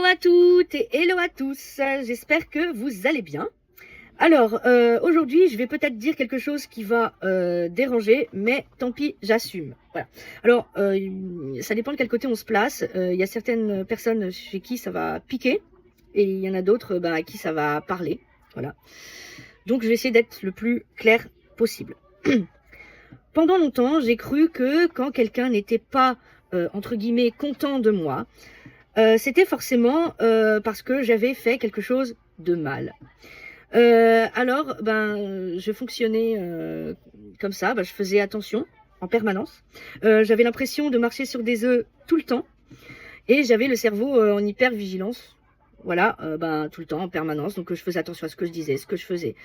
à toutes et hello à tous, j'espère que vous allez bien. Alors, aujourd'hui, je vais peut-être dire quelque chose qui va déranger, mais tant pis, j'assume. Voilà. Alors, ça dépend de quel côté on se place. Il y a certaines personnes chez qui ça va piquer, et il y en a d'autres à qui ça va parler. Voilà. Donc, je vais essayer d'être le plus clair possible. Pendant longtemps, j'ai cru que quand quelqu'un n'était pas, entre guillemets, content de moi, c'était forcément parce que j'avais fait quelque chose de mal. Alors, je fonctionnais comme ça, je faisais attention en permanence. J'avais l'impression de marcher sur des œufs tout le temps et j'avais le cerveau en hyper-vigilance. Voilà, tout le temps, en permanence. Donc, je faisais attention à ce que je disais, ce que je faisais,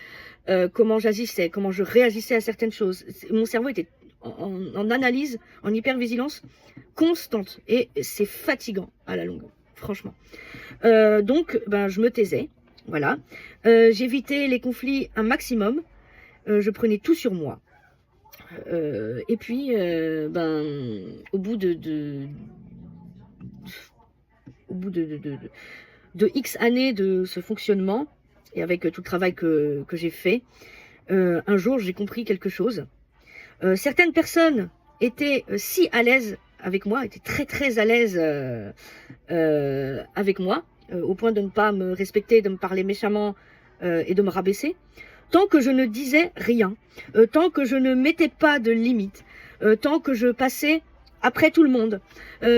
comment j'agissais, comment je réagissais à certaines choses. Mon cerveau était en analyse, en hyper-vigilance constante. Et c'est fatigant à la longue, franchement. Donc, je me taisais. Voilà. J'évitais les conflits un maximum. Je prenais tout sur moi. Et puis, au bout de X années de ce fonctionnement, et avec tout le travail que j'ai fait, un jour, j'ai compris quelque chose. Certaines personnes étaient si à l'aise avec moi, étaient très très à l'aise avec moi, au point de ne pas me respecter, de me parler méchamment et de me rabaisser, tant que je ne disais rien, tant que je ne mettais pas de limite, tant que je passais après tout le monde,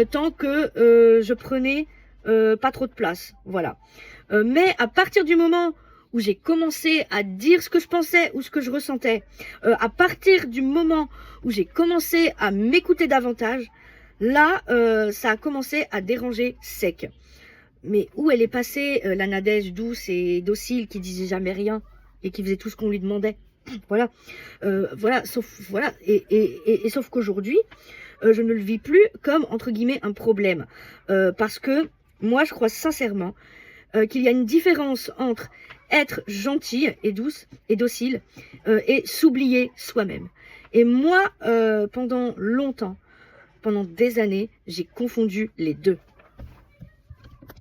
tant que je prenais pas trop de place, voilà. Mais à partir du moment où j'ai commencé à dire ce que je pensais ou ce que je ressentais, à partir du moment où j'ai commencé à m'écouter davantage, là, ça a commencé à déranger sec. Mais où elle est passée, la Nadège douce et docile qui disait jamais rien et qui faisait tout ce qu'on lui demandait? Voilà, sauf qu'aujourd'hui, je ne le vis plus comme, entre guillemets, un problème. Parce que moi, je crois sincèrement qu'il y a une différence entre être gentille et douce et docile et s'oublier soi-même. Et moi, pendant longtemps, pendant des années, j'ai confondu les deux.